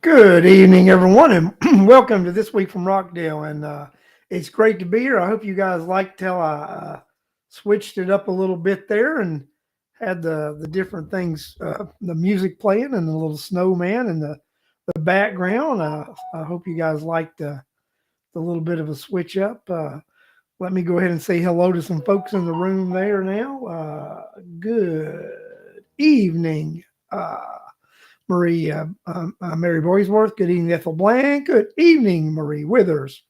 Good evening, everyone, and welcome to This Week from Rockdale. And it's great to be here. I hope you guys liked how I switched it up a little bit there and had the different things, the music playing and the little snowman and the background. I hope you guys liked the little bit of a switch up. Let me go ahead and say hello to some folks in the room there now. Good evening. Marie, Mary Boysworth. Good evening, Ethel Blank. Good evening, Marie Withers.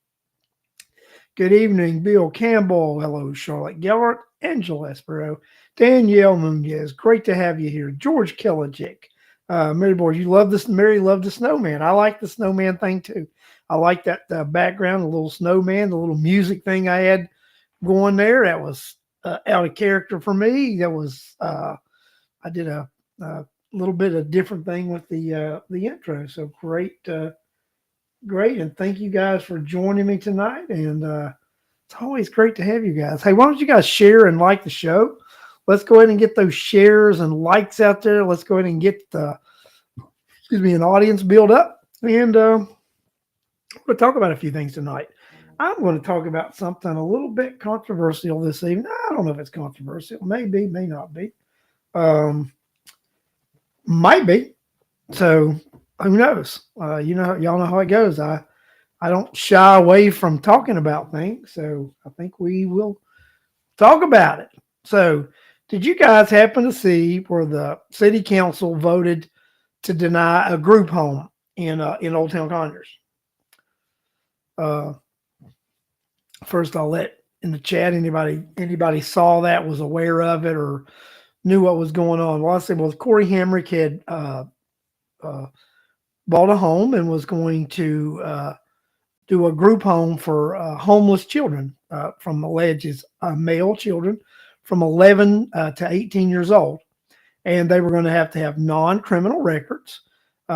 Good evening, Bill Campbell. Hello, Charlotte Gellert, Angela Espero, Danielle Nunez. Great to have you here. George Kelajic. Mary Boys, you love this. Mary loved the snowman. I like the snowman thing too. I like that background, the little snowman, the little music thing I had going there. That was out of character for me. That was I did a little bit of different thing with the intro. So great, great, and thank you guys for joining me tonight. And it's always great to have you guys. Hey, why don't you guys share and like the show? Let's go ahead and get those shares and likes out there. Let's go ahead and get an audience build up. And we'll talk about a few things tonight. I'm going to talk about something a little bit controversial this evening. I don't know if it's controversial. Maybe, may not be. Might be. So who knows? Y'all know how it goes. I don't shy away from talking about things. So I think we will talk about it. So did you guys happen to see where the city council voted to deny a group home in Old Town Conyers? First, I'll let in the chat anybody saw that, was aware of it, or knew what was going on. Well, I said, well, Corey Hamrick had bought a home and was going to do a group home for homeless children from alleges male children from 11 to 18 years old. And they were going to have non-criminal records.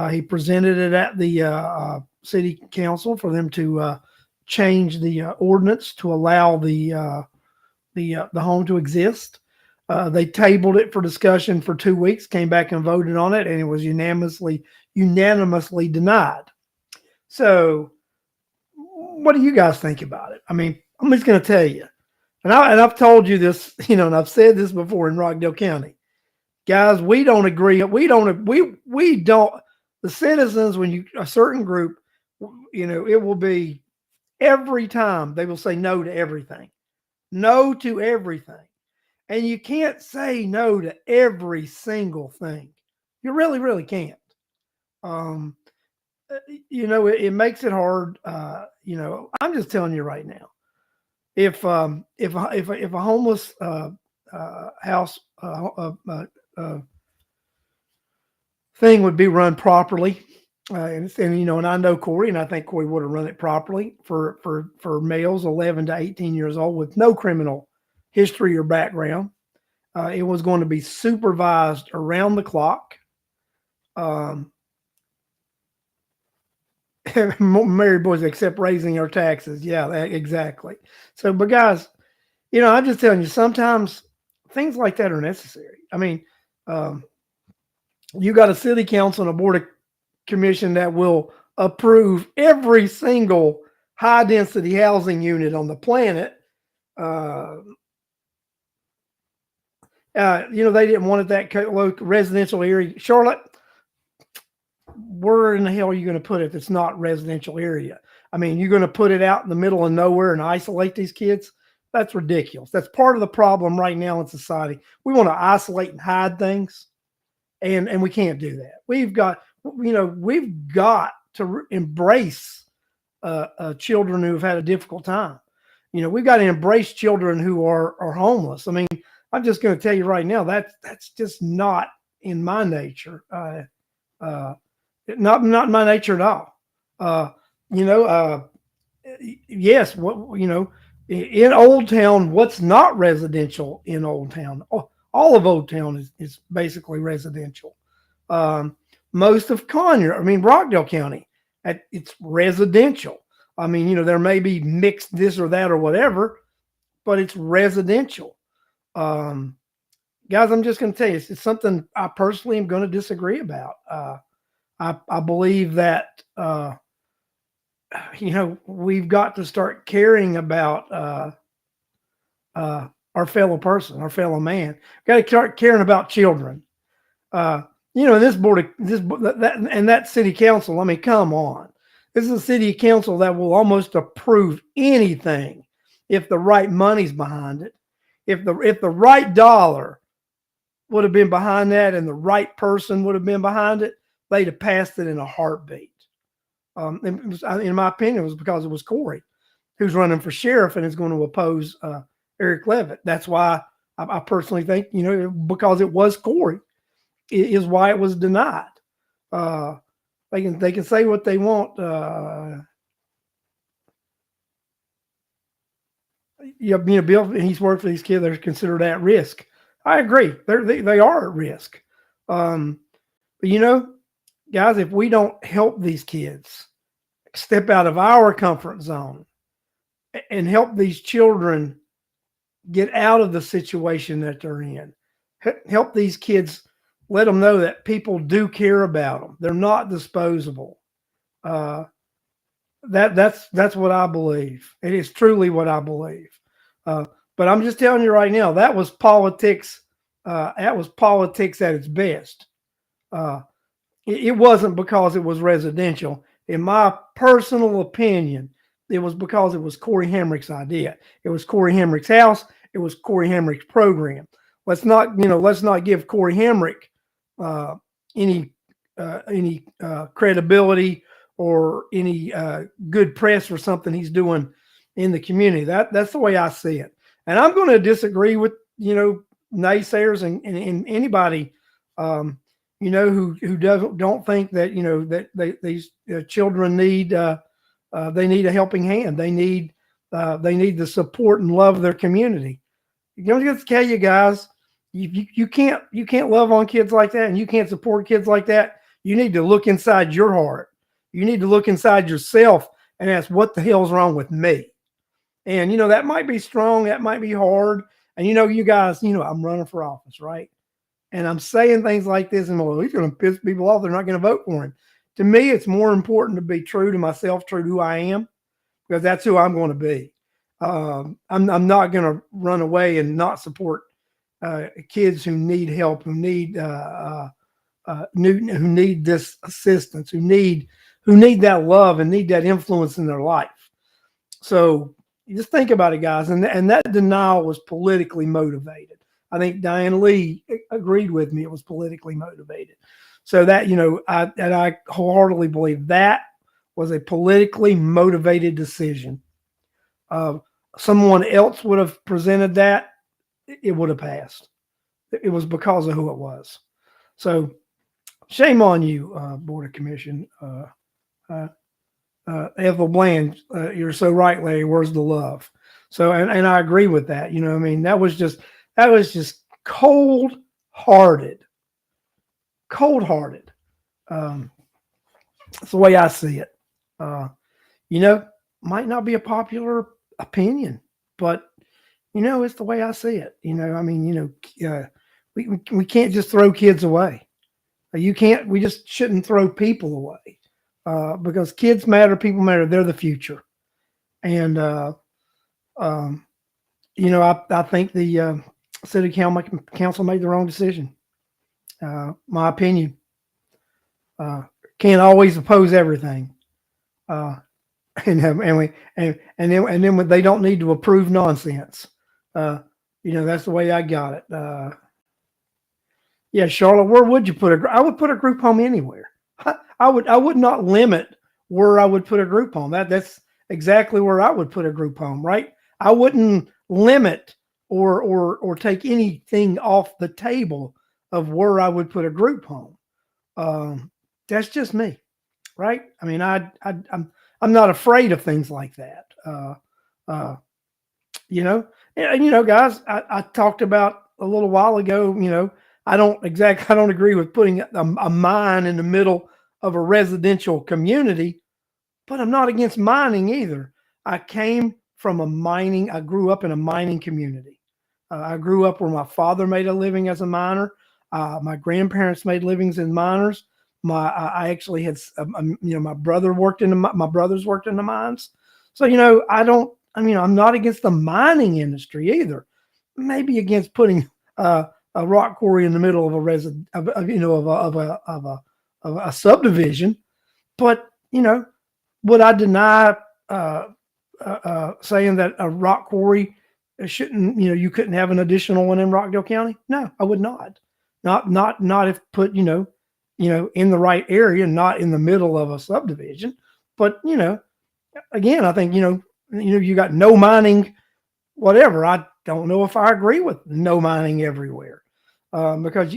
He presented it at the city council for them to change the ordinance to allow the home to exist. They tabled it for discussion for 2 weeks, came back and voted on it, and it was unanimously denied. So what do you guys think about it? I mean, I'm just going to tell you, and I've told you this, and I've said this before in Rockdale County, guys. We don't agree. We don't. The citizens, when a certain group, it will be every time they will say no to everything, no to everything, and you can't say no to every single thing. You really, really can't. It makes it hard. I'm just telling you right now, if a homeless house thing would be run properly, and I know Corey, and I think Corey would have run it properly for males 11 to 18 years old with no criminal history or background. It was going to be supervised around the clock. Married boys, except raising our taxes. Yeah, exactly. So, but guys, I'm just telling you, sometimes things like that are necessary. I mean, you got a city council and a board of commission that will approve every single high density housing unit on the planet. They didn't want it that local residential area. Charlotte, where in the hell are you going to put it if it's not residential area? I mean, you're going to put it out in the middle of nowhere and isolate these kids? That's ridiculous. That's part of the problem right now in society. We want to isolate and hide things, and we can't do that. We've got to embrace children who have had a difficult time. We've got to embrace children who are homeless. I mean, I'm just going to tell you right now, that's just not in my nature. Not my nature at all. Yes, in Old Town, what's not residential in Old Town? All of Old Town is basically residential. Most of Rockdale County, it's residential. I mean, there may be mixed this or that or whatever, but it's residential. Guys, I'm just going to tell you, it's something I personally am going to disagree about. I believe that we've got to start caring about our fellow person, our fellow man. Got to start caring about children. Uh, this board, that city council. I mean, come on. This is a city council that will almost approve anything if the right money's behind it. If the right dollar would have been behind that and the right person would have been behind it, they'd have passed it in a heartbeat. In my opinion, it was because it was Corey who's running for sheriff and is going to oppose Eric Levitt. That's why I personally think, because it was Corey, is why it was denied. They can say what they want. Bill, he's worked for these kids that are considered at risk. I agree. They are at risk. But guys, if we don't help these kids step out of our comfort zone and help these children get out of the situation that they're in, help these kids, let them know that people do care about them. They're not disposable. That's what I believe. It is truly what I believe. But I'm just telling you right now, that was politics. That was politics at its best. It wasn't because it was residential. In my personal opinion, it was because it was Corey Hamrick's idea. It was Corey Hamrick's house. It was Corey Hamrick's program. Let's not give Corey Hamrick any credibility or any good press for something he's doing in the community. That's the way I see it. And I'm going to disagree with naysayers and anybody who don't think that these children need they need a helping hand. They need the support and love of their community. I'm going to tell you guys, you can't love on kids like that, and you can't support kids like that. You need to look inside your heart. You need to look inside yourself and ask, what the hell's wrong with me? And that might be strong, that might be hard. And you guys, I'm running for office, right? And I'm saying things like this, and he's going to piss people off. They're not going to vote for him. To me, it's more important to be true to myself, true to who I am, because that's who I'm going to be. I'm not going to run away and not support kids who need help, who need this assistance, who need that love and need that influence in their life. So just think about it, guys. And that denial was politically motivated. I think Diane Lee agreed with me. It was politically motivated. So that, I wholeheartedly believe that was a politically motivated decision. Someone else would have presented that, it would have passed. It was because of who it was. So shame on you, Board of Commission. Ethel Bland, you're so right, Larry. Where's the love? So, and I agree with that. That was just cold-hearted. Cold-hearted. That's the way I see it. Might not be a popular opinion, but it's the way I see it. We can't just throw kids away. We just shouldn't throw people away. Because kids matter, people matter. They're the future. And, I think the city council made the wrong decision. My opinion. Can't always oppose everything. And then they don't need to approve nonsense. That's the way I got it. Yeah, Charlotte, where would you put I would put a group home anywhere. I would not limit where I would put a group home. That's exactly where I would put a group home, right? I wouldn't limit or take anything off the table of where I would put a group home. That's just me, right? I mean, I'm not afraid of things like that. Guys, I talked about a little while ago. I don't agree with putting a mine in the middle of a residential community, but I'm not against mining either. I grew up in a mining community. I grew up where my father made a living as a miner. My grandparents made livings as miners. I actually had, my brother worked in my brothers worked in the mines. So, I don't, I'm not against the mining industry either. Maybe against putting a rock quarry in the middle of a resident, of, of a subdivision. But, would I deny saying that a rock quarry shouldn't, you couldn't have an additional one in Rockdale County? No, I would not. Not if put, in the right area, not in the middle of a subdivision. But, again, I think, you got no mining, whatever. I don't know if I agree with no mining everywhere. Because,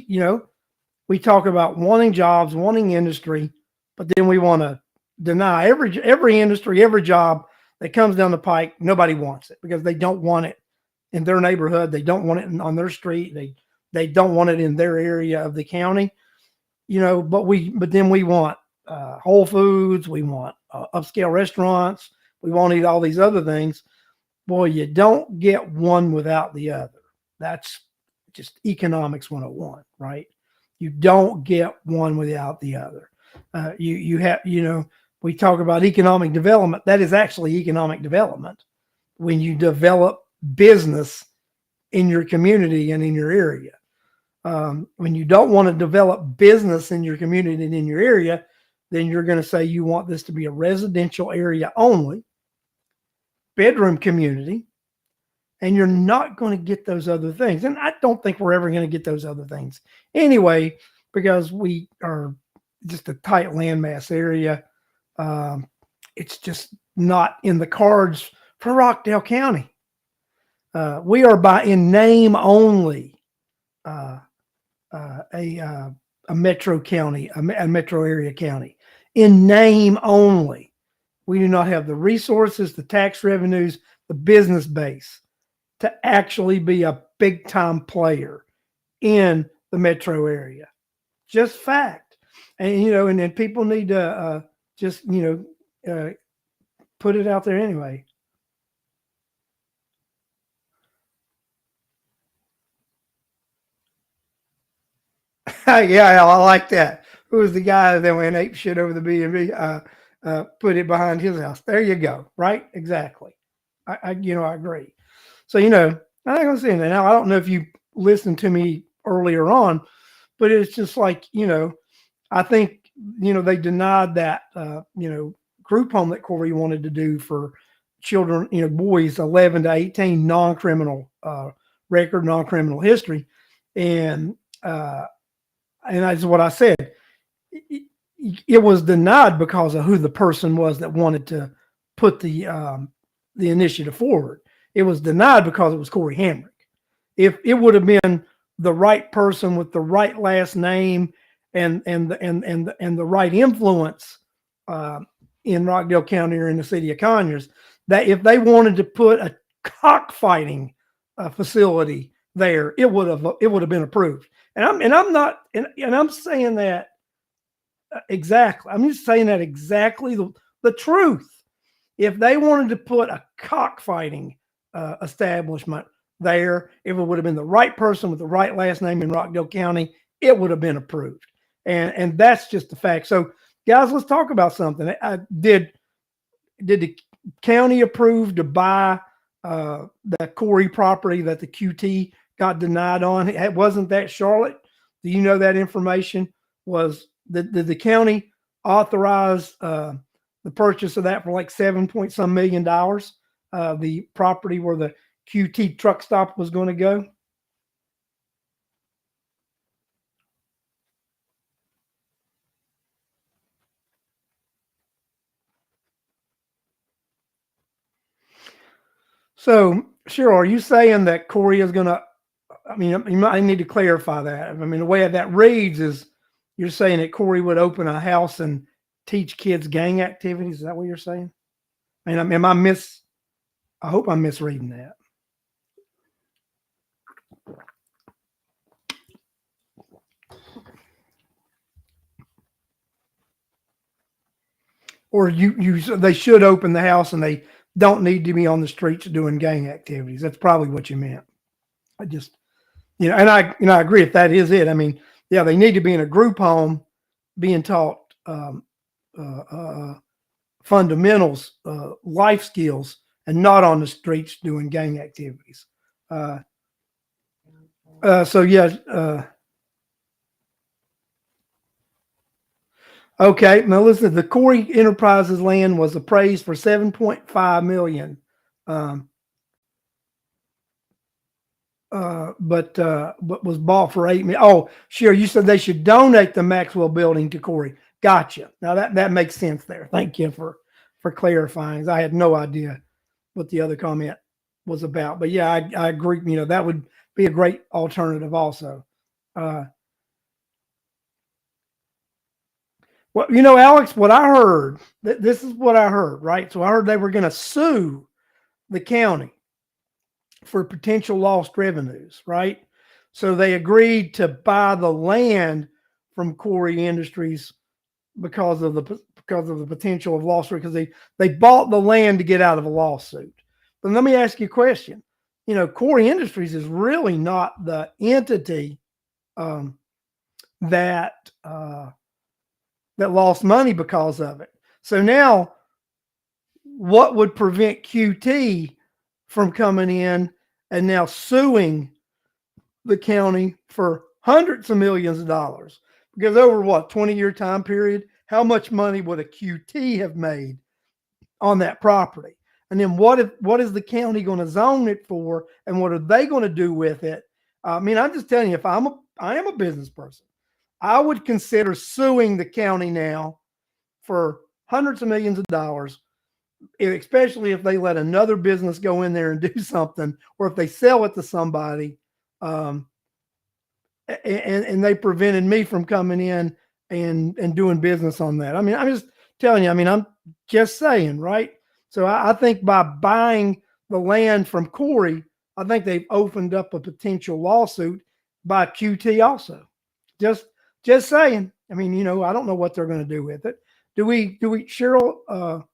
we talk about wanting jobs, wanting industry, but then we want to deny every industry, every job that comes down the pike. Nobody wants it because they don't want it in their neighborhood. They don't want it on their street. They don't want it in their area of the county. But then we want Whole Foods. We want upscale restaurants. We want to eat all these other things. Boy, you don't get one without the other. That's just economics 101, right? You don't get one without the other. You have, we talk about economic development. That is actually economic development when you develop business in your community and in your area. When you don't want to develop business in your community and in your area, then you're going to say you want this to be a residential area only, bedroom community, and you're not going to get those other things. And I don't think we're ever going to get those other things anyway, because we are just a tight landmass area. It's just not in the cards for Rockdale County. We are in name only a metro county, a metro area county. In name only. We do not have the resources, the tax revenues, the business base to actually be a big time player in the metro area. Just fact. And, and then people need to just, put it out there anyway. Yeah, I like that. Who was the guy that went ape shit over the B&B? Put it behind his house. There you go. Right? Exactly. I agree. So, I think I'm saying that now. I don't know if you listened to me earlier on, but it's just like, I think, they denied that, group home that Corey wanted to do for children, boys 11 to 18, non-criminal record, non-criminal history. And that's what I said. It was denied because of who the person was that wanted to put the initiative forward. It was denied because it was Corey Hamrick. If it would have been the right person with the right last name and the right influence in Rockdale County or in the city of Conyers, that if they wanted to put a cockfighting facility there, it would have been approved. And I'm saying that exactly. I'm just saying that exactly the truth. If they wanted to put a cockfighting establishment there, if it would have been the right person with the right last name in Rockdale County, it would have been approved. And that's just the fact. So, guys, let's talk about something. Did the county approve to buy the Corey property that the QT got denied on? Wasn't that Charlotte? Do you know that information? Did the county authorize the purchase of that for like $7 million? The property where the QT truck stop was going to go? So, Cheryl, are you saying that Corey is going to? I mean, you might need to clarify that. I mean, the way that reads is you're saying that Corey would open a house and teach kids gang activities. Is that what you're saying? I mean, I hope I'm misreading that. Or they should open the house and they don't need to be on the streets doing gang activities. That's probably what you meant. I just, and I agree if that is it. I mean, yeah, they need to be in a group home being taught fundamentals, life skills, and not on the streets doing gang activities. So yeah. Okay, now listen. The Corey Enterprises land was appraised for $7.5 million, but was bought for $8 million. Oh, sure. You said they should donate the Maxwell building to Corey. Gotcha. Now that makes sense there. Thank you for clarifying. I had no idea what the other comment was about. But yeah, I agree. That would be a great alternative also. Well, Alex, what I heard, this is what I heard, right? So I heard they were going to sue the county for potential lost revenues, right? So they agreed to buy the land from Corey Industries because of the potential of loss, because they bought the land to get out of a lawsuit. But let me ask you a question. Corey Industries is really not the entity that lost money because of it. So now, what would prevent QT from coming in and now suing the county for hundreds of millions of dollars? Because over what, 20-year time period, how much money would a QT have made on that property? And then what is the county going to zone it for, and what are they going to do with it? I'm just telling you, if I am a business person, I would consider suing the county now for hundreds of millions of dollars, especially if they let another business go in there and do something, or if they sell it to somebody, and they prevented me from coming in and doing business on that. I'm just telling you. I'm just saying, right? So I think by buying the land from Corey, I think they've opened up a potential lawsuit by QT also. Just saying. I don't know what they're going to do with it. Do we, Cheryl,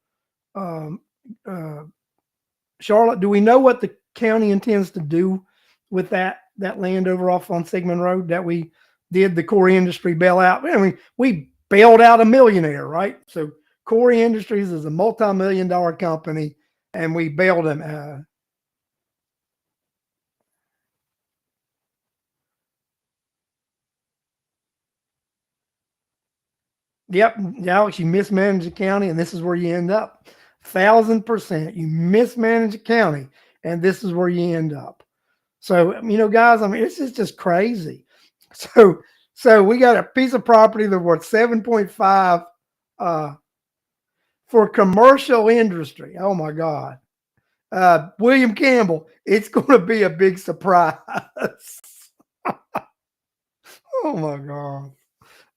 Charlotte, do we know what the county intends to do with that land over off on Sigmund Road that we did the Corey Industry bailout? We bailed out a millionaire, right? So Corey Industries is a multi-million-dollar company, and we bailed him. Yep, Alex, you mismanage the county, and this is where you end up. 1,000%. You mismanage the county, and this is where you end up. So, guys, it's just crazy. So we got a piece of property that's worth 7.5 for commercial industry. Oh my God. William Campbell, it's going to be a big surprise. Oh my God.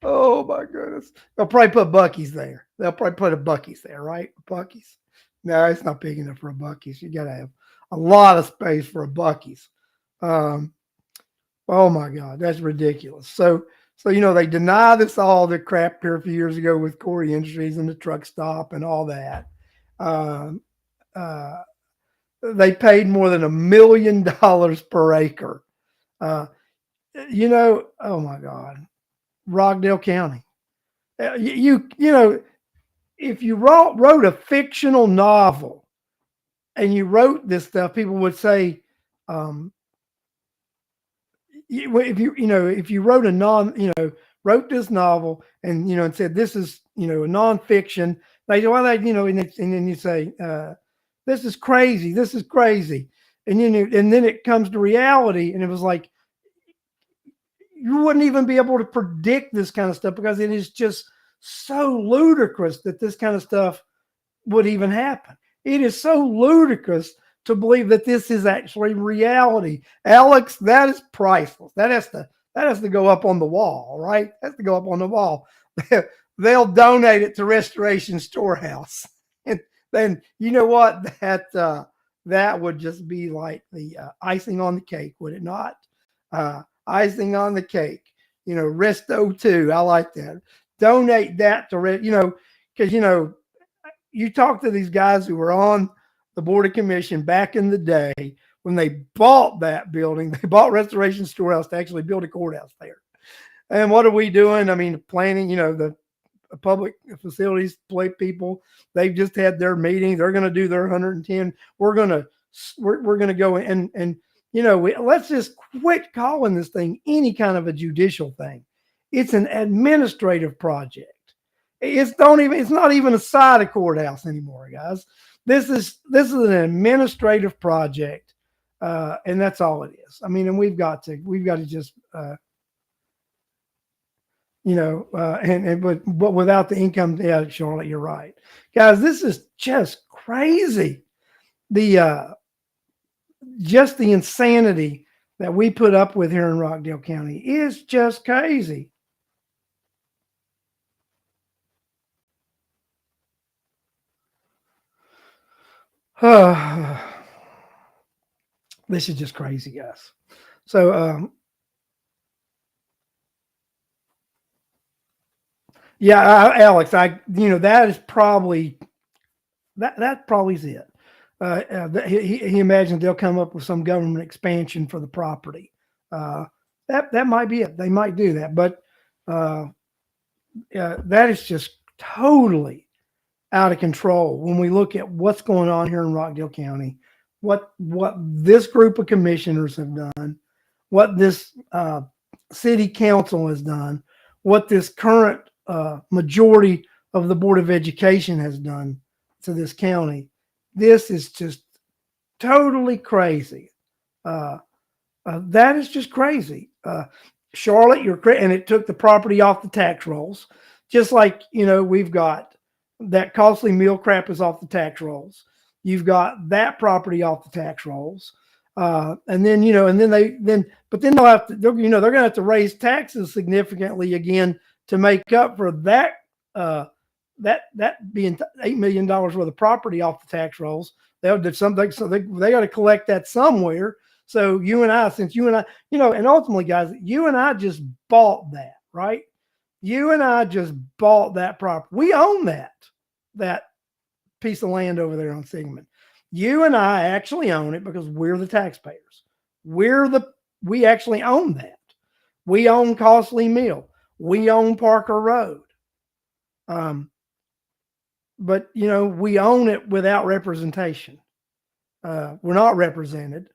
Oh my goodness. They'll probably put Buc-ee's there. They'll probably put a Buc-ee's there, right? Buc-ee's. No, it's not big enough for a Buc-ee's. You got to have a lot of space for a Buc-ee's. Oh my God, that's ridiculous. So they deny this all the crap here a few years ago with Corey Industries and the truck stop and all that. They paid more than $1 million per acre. Oh my God, Rockdale County. If you wrote a fictional novel and you wrote this stuff, people would say, if you wrote wrote this novel and said this is a nonfiction, and then you say this is crazy, and then it comes to reality, and it was like you wouldn't even be able to predict this kind of stuff because it is just so ludicrous that this kind of stuff would even happen. It is so ludicrous to believe that this is actually reality. Alex, that is priceless. That has to go up on the wall, right? That has to go up on the wall. They'll donate it to Restoration Storehouse. And then you know what? That would just be like the icing on the cake, would it not? Icing on the cake. Resto 2. I like that. Donate that to because you talk to these guys who were on the Board of Commission back in the day when they bought that building. They bought Restoration Storehouse to actually build a courthouse there. And what are we doing? I mean, planning, the public facilities play people, they've just had their meeting. They're going to do their 110. We're going to go and let's just quit calling this thing any kind of a judicial thing. It's an administrative project. It's not even a side of courthouse anymore, guys. This is an administrative project, and that's all it is. I mean, and we've got to just but without the income, yeah, Charlotte, you're right, guys. This is just crazy. The just the insanity that we put up with here in Rockdale County is just crazy. This is just crazy, guys. So, yeah, Alex, that is probably that probably is it. He imagines they'll come up with some government expansion for the property. That might be it. They might do that, but that is just totally out of control when we look at what's going on here in Rockdale County, what this group of commissioners have done, what this city council has done, what this current majority of the Board of Education has done to this county. This is just totally crazy. That is just crazy. Charlotte, and it took the property off the tax rolls, just like we've got that costly meal crap is off the tax rolls. You've got that property off the tax rolls, and then but then they're going to have to raise taxes significantly again to make up for that. That being $8 million worth of property off the tax rolls. They'll do something, so they got to collect that somewhere. So since you and I, and ultimately, guys, you and I just bought that, right? You and I just bought that property. We own that piece of land over there on Sigmund. You and I actually own it because we're the taxpayers. We actually own that. We own Costly Mill. We own Parker Road. But we own it without representation. We're not represented.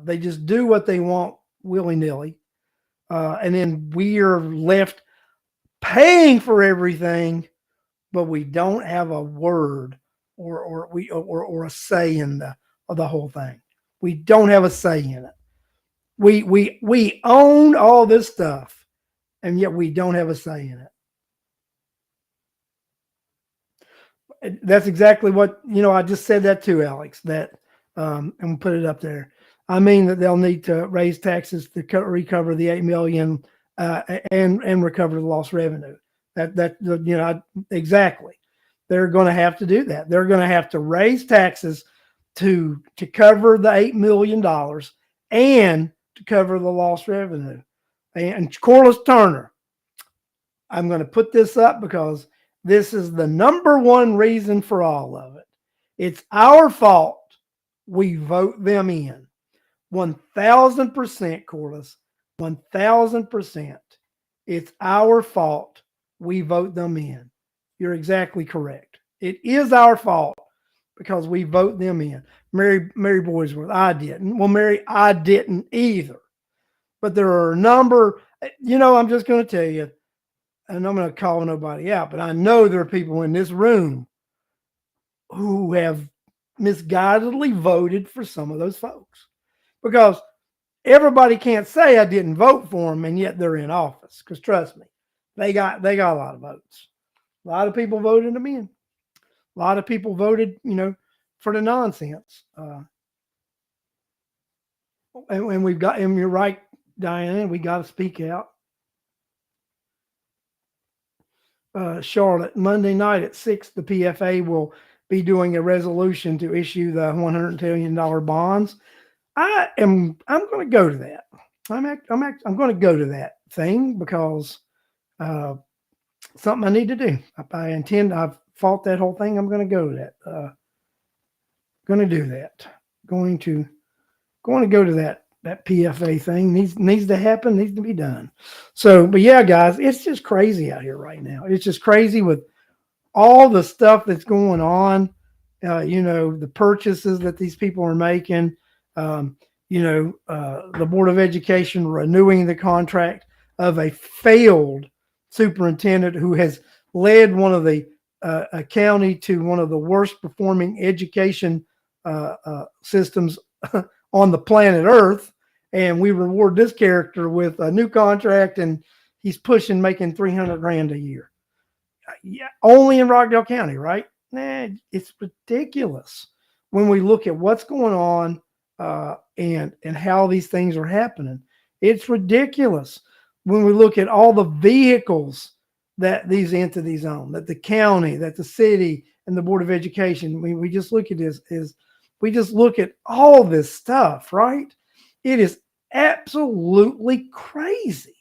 They just do what they want willy-nilly. And then we are left paying for everything, but we don't have a word or a say in the whole thing. We don't have a say in it. We own all this stuff, and yet we don't have a say in it. That's exactly what I just said that too, Alex. That and put it up there. I mean that they'll need to raise taxes to recover the $8 million and recover the lost revenue. Exactly. They're going to have to do that. They're going to have to raise taxes to cover the $8 million and to cover the lost revenue. And Corliss Turner, I'm going to put this up because this is the number one reason for all of it. It's our fault we vote them in. 1,000%, Corliss. 1,000%. It's our fault we vote them in. You're exactly correct. It is our fault because we vote them in. Mary Boysworth, I didn't. Well, Mary, I didn't either. But there are a number, I'm just going to tell you, and I'm going to call nobody out, but I know there are people in this room who have misguidedly voted for some of those folks, because everybody can't say I didn't vote for them, and yet they're in office. Because trust me, they got a lot of votes. A lot of people voted them in. A lot of people voted, for the nonsense. And we've got, and you're right, Diane, we got to speak out. Charlotte, Monday night at 6, the PFA will be doing a resolution to issue the $100 million bonds. I'm going to go to that. I'm going to go to that thing because something I need to do. I've fought that whole thing. I'm going to go to that. Going to do that. Going to go to that PFA thing needs to happen, needs to be done. So, but yeah, guys, it's just crazy out here right now. It's just crazy with all the stuff that's going on. The purchases that these people are making. Um, the Board of Education renewing the contract of a failed superintendent who has led one of the a county to one of the worst performing education systems on the planet Earth, and we reward this character with a new contract, and he's pushing making $300,000 a year. Yeah, only in Rockdale County, right? Nah, it's ridiculous when we look at what's going on and how these things are happening. It's ridiculous when we look at all the vehicles that these entities own, that the county, that the city, and the Board of Education. We just look at this is we just look at all this stuff, right? It is absolutely crazy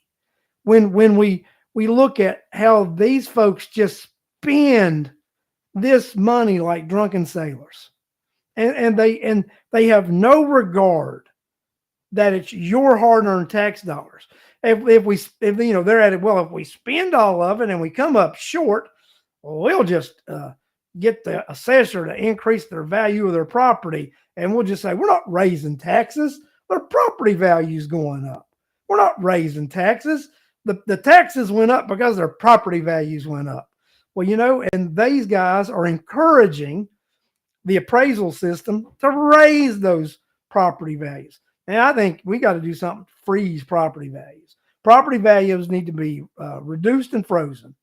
when we look at how these folks just spend this money like drunken sailors, and they have no regard that it's your hard-earned tax dollars. If they're at it, well, if we spend all of it and we come up short, we'll just get the assessor to increase their value of their property, and we'll just say we're not raising taxes. Their property value is going up. We're not raising taxes. The taxes went up because their property values went up. Well, and these guys are encouraging the appraisal system to raise those property values. And I think we got to do something to freeze property values. Property values need to be reduced and frozen.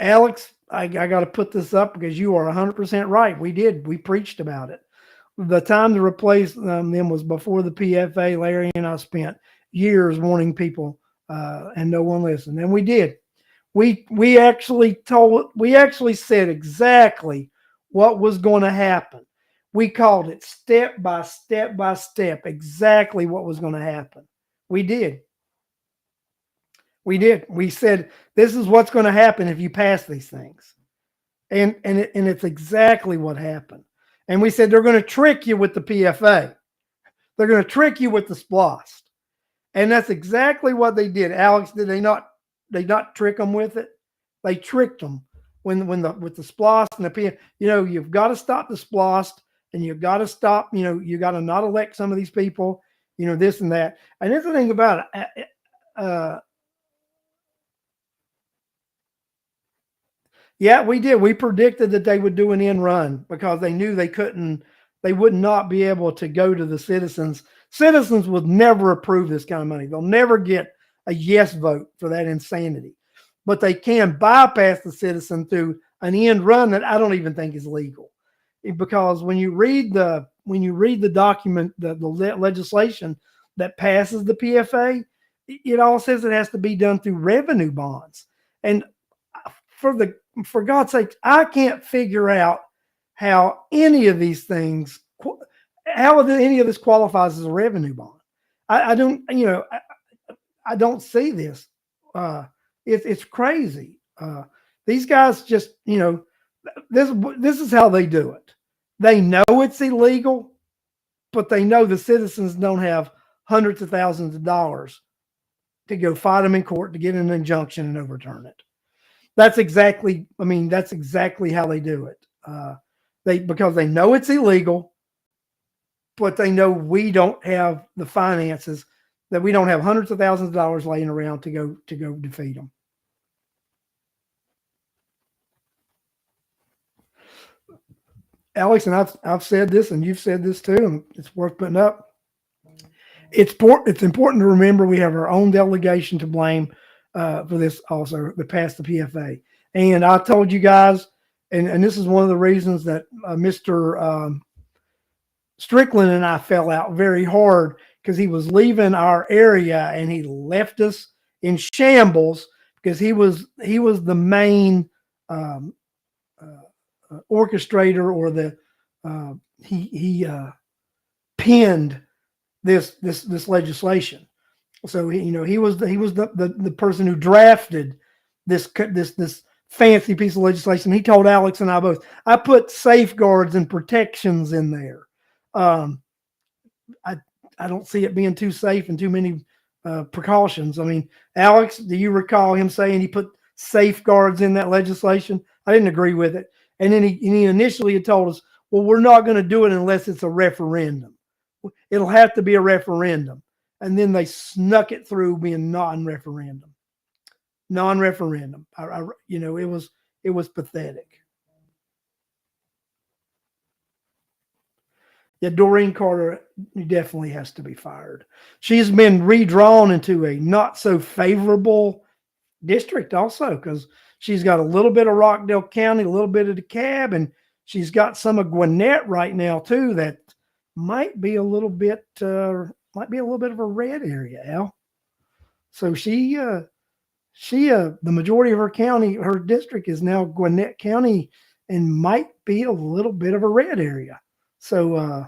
Alex, I got to put this up because you are 100% right. We preached about it. The time to replace them was before the PFA. Larry and I spent years warning people, and no one listened. And we did. We actually said exactly what was going to happen. We called it step by step by step, exactly what was going to happen. We did. We said, this is what's going to happen if you pass these things. And it's exactly what happened. And we said, they're going to trick you with the PFA. They're going to trick you with the SPLOST. And that's exactly what they did. Alex, did they not trick them with it? They tricked them with the SPLOST and the PFA. You've got to stop the SPLOST, and you've got to stop, you got to not elect some of these people, this and that. And that's the thing about it. Yeah, we did. We predicted that they would do an end run because they knew they would not be able to go to the citizens. Citizens would never approve this kind of money. They'll never get a yes vote for that insanity. But they can bypass the citizen through an end run that I don't even think is legal. Because when you read the document, the legislation that passes the PFA, it all says it has to be done through revenue bonds. And for God's sake, I can't figure out how any of these things, how any of this qualifies as a revenue bond. I don't, I don't see this. It's crazy. These guys just, this is how they do it. They know it's illegal, but they know the citizens don't have hundreds of thousands of dollars to go fight them in court to get an injunction and overturn it. That's exactly how they do it. Because they know it's illegal, but they know we don't have the finances, that we don't have hundreds of thousands of dollars laying around to go defeat them. Alex, and I've said this, and you've said this too, and it's worth putting up. It's important to remember we have our own delegation to blame for this also, to pass the PFA. And I told you guys, and this is one of the reasons that Mr. Strickland and I fell out very hard, because he was leaving our area and he left us in shambles because he was the main orchestrator, or he penned this legislation. So he was the person who drafted this fancy piece of legislation. He told Alex and I both, I put safeguards and protections in there. Um, I I don't see it being too safe and too many precautions. I mean, Alex, do you recall him saying he put safeguards in that legislation? I didn't agree with it, and then he initially had told us, well, we're not going to do it unless it's a referendum. It'll have to be a referendum, and then they snuck it through being non-referendum. Non-referendum. It was pathetic. Yeah, Doreen Carter definitely has to be fired. She's been redrawn into a not so favorable district also because she's got a little bit of Rockdale County, a little bit of DeKalb, and she's got some of Gwinnett right now too. That might be a little bit of a red area, Al. So the majority of her county, her district is now Gwinnett County, and might be a little bit of a red area. So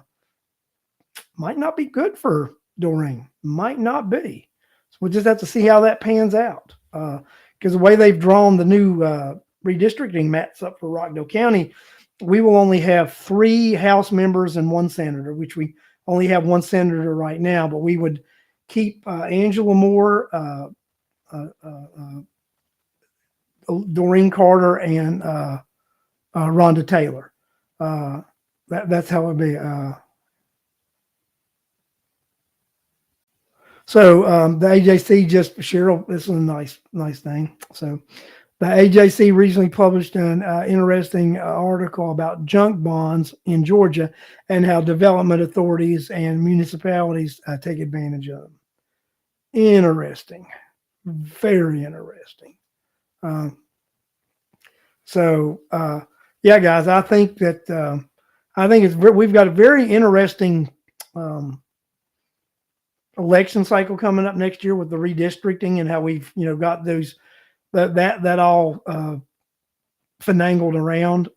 might not be good for Doreen. Might not be. So we'll just have to see how that pans out. Because the way they've drawn the new redistricting maps up for Rockdale County, we will only have 3 House members and 1 senator, which we only have 1 senator right now. But we would keep Angela Moore, Doreen Carter, and Rhonda Taylor. That's how it would be. So the AJC just Cheryl, this is a nice thing. So the AJC recently published an interesting article about junk bonds in Georgia and how development authorities and municipalities take advantage of them. Interesting, very interesting. Yeah, guys, I think we've got a very interesting election cycle coming up next year with the redistricting and how we've got those that all finangled around.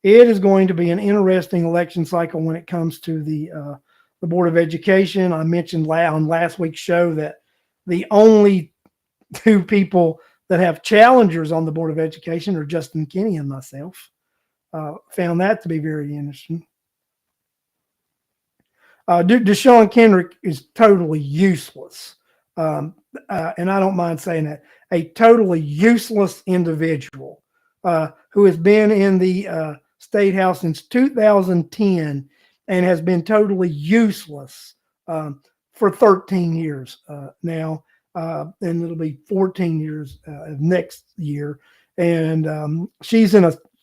It is going to be an interesting election cycle when it comes to the Board of Education. I mentioned on last week's show that the only 2 people that have challengers on the Board of Education are Justin Kinney and myself. Found that to be very interesting. Deshaun Kendrick is totally useless. And I don't mind saying that. A totally useless individual who has been in the State House since 2010 and has been totally useless for 13 years now. And it'll be 14 years next year. And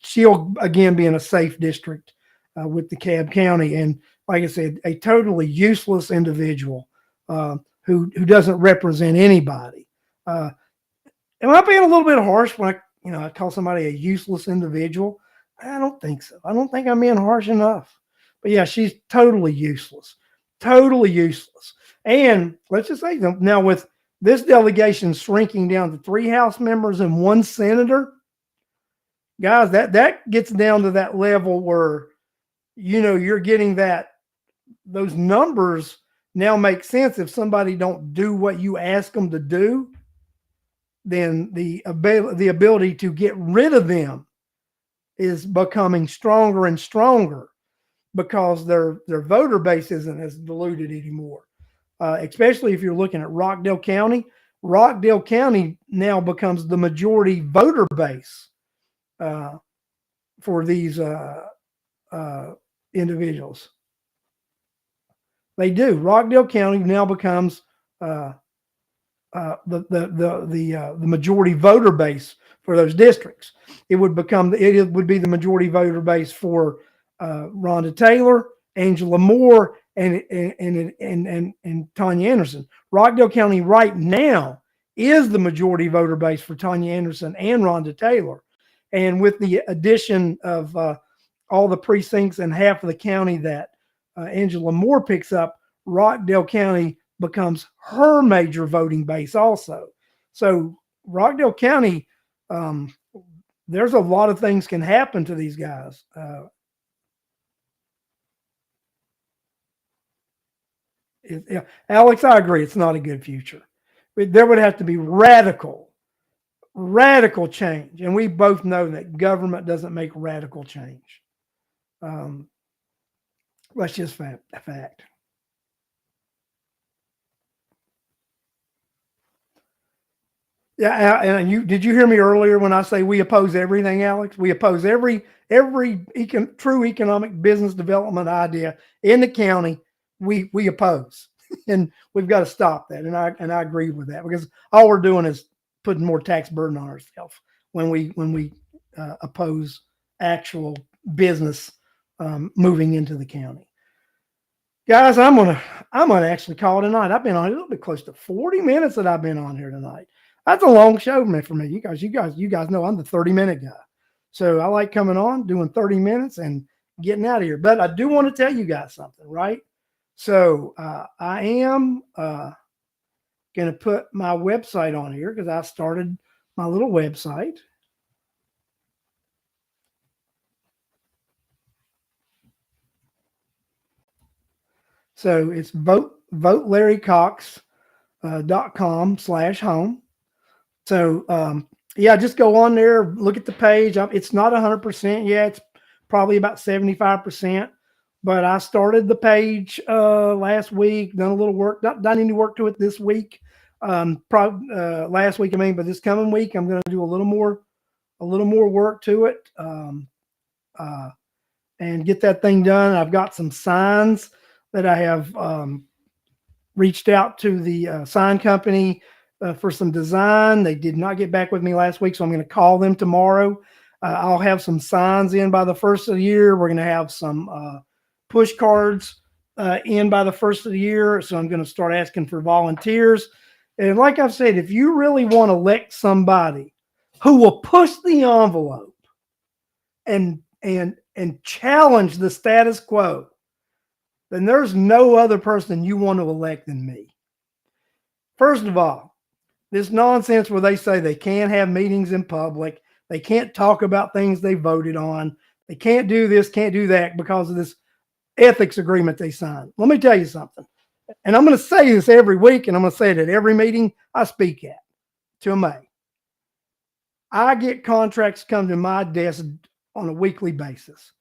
she'll again be in a safe district with DeKalb County. And like I said, a totally useless individual who doesn't represent anybody. Am I being a little bit harsh when I call somebody a useless individual? I don't think so. I don't think I'm being harsh enough. But yeah, she's totally useless. Totally useless. And let's just say now with this delegation shrinking down to 3 House members and 1 senator, guys, that gets down to that level where you're getting those numbers now make sense. If somebody don't do what you ask them to do, then the ability to get rid of them is becoming stronger and stronger because their voter base isn't as diluted anymore. Especially if you're looking at Rockdale County. Rockdale County now becomes the majority voter base for these individuals. They do. Rockdale County now becomes the majority voter base for those districts. It would be the majority voter base for Rhonda Taylor, Angela Moore, and Tanya Anderson. Rockdale County right now is the majority voter base for Tanya Anderson and Rhonda Taylor. And with the addition of all the precincts and half of the county that Angela Moore picks up, Rockdale County becomes her major voting base also. So Rockdale County, there's a lot of things can happen to these guys. Alex, I agree. It's not a good future. There would have to be radical radical change. And we both know that government doesn't make radical change. Um, that's just a fact. Yeah, and you did you hear me earlier when I say we oppose everything, Alex? We oppose every true economic business development idea in the county. We oppose, and we've got to stop that. And I agree with that, because all we're doing is putting more tax burden on ourselves when we oppose actual business moving into the county. Guys, I'm gonna actually call it a night. I've been on a little bit close to 40 minutes that I've been on here tonight. That's a long show, man, for me. You guys know I'm the 30-minute guy. So I like coming on, doing 30 minutes and getting out of here. But I do want to tell you guys something, right? So I am gonna put my website on here because I started my little website. So it's votelarrycox.com/home. So yeah, just go on there, look at the page. It's not 100% yet. It's probably about 75%. But I started the page last week, done a little work, not done any work to it this week. Probably last week, I mean, but this coming week, I'm going to do a little more work to it, uh, and get that thing done. I've got some signs that I have reached out to the sign company for some design. They did not get back with me last week, so I'm going to call them tomorrow. I'll have some signs in by the first of the year. We're going to have some push cards in by the first of the year, so I'm going to start asking for volunteers. And like I've said, if you really want to elect somebody who will push the envelope and challenge the status quo, then there's no other person you want to elect than me. First of all, this nonsense where they say they can't have meetings in public, they can't talk about things they voted on, they can't do this, can't do that because of this ethics agreement they signed. Let me tell you something. And I'm going to say this every week, and I'm going to say it at every meeting I speak at till May. I get contracts come to my desk on a weekly basis.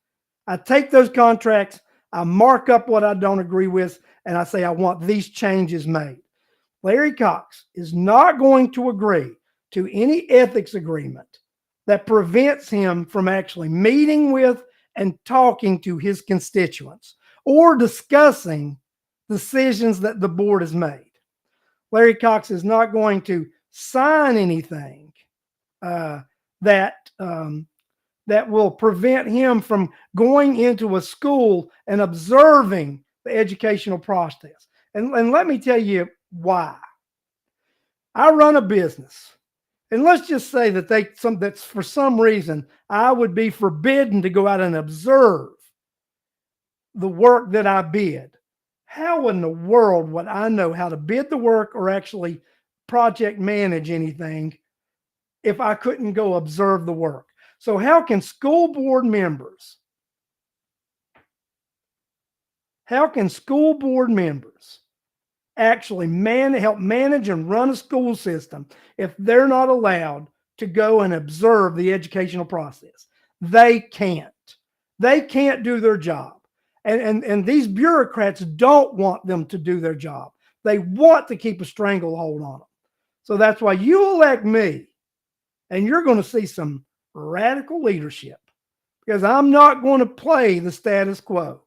I take those contracts, I mark up what I don't agree with, and I say I want these changes made. Larry Cox is not going to agree to any ethics agreement that prevents him from actually meeting with and talking to his constituents or discussing decisions that the board has made. Larry Cox is not going to sign anything that will prevent him from going into a school and observing the educational process. And let me tell you why. I run a business, and let's just say that that's for some reason I would be forbidden to go out and observe the work that I bid. How in the world would I know how to bid the work or actually project manage anything if I couldn't go observe the work? So how can school board members actually help manage and run a school system if they're not allowed to go and observe the educational process? They can't. They can't do their job. And these bureaucrats don't want them to do their job. They want to keep a stranglehold on them. So that's why you elect me, and you're going to see some radical leadership, because I'm not going to play the status quo.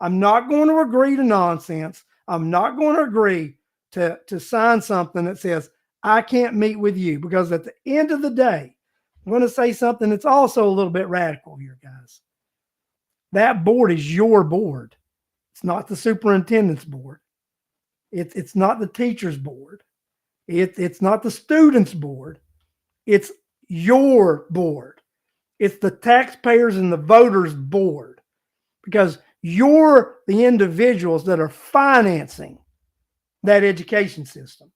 I'm not going to agree to nonsense. I'm not going to agree to sign something that says I can't meet with you, because at the end of the day, I'm going to say something that's also a little bit radical here, guys. That board is your board. It's not the superintendent's board. It's not the teacher's board. It's not the student's board. It's your board. It's the taxpayers and the voters' board, because you're the individuals that are financing that education system.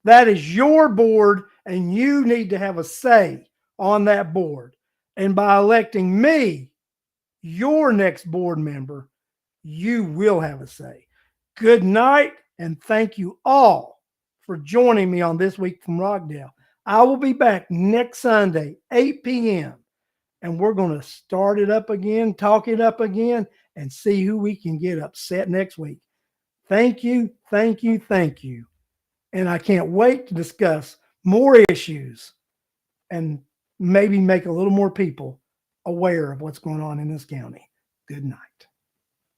That is your board, and you need to have a say on that board. And by electing me, your next board member, you will have a say. Good night, and thank you all for joining me on This Week from Rockdale. I will be back next Sunday, 8 p.m., and we're going to start it up again, talk it up again, and see who we can get upset next week. Thank you, thank you, thank you. And I can't wait to discuss more issues and maybe make a little more people aware of what's going on in this county. Good night.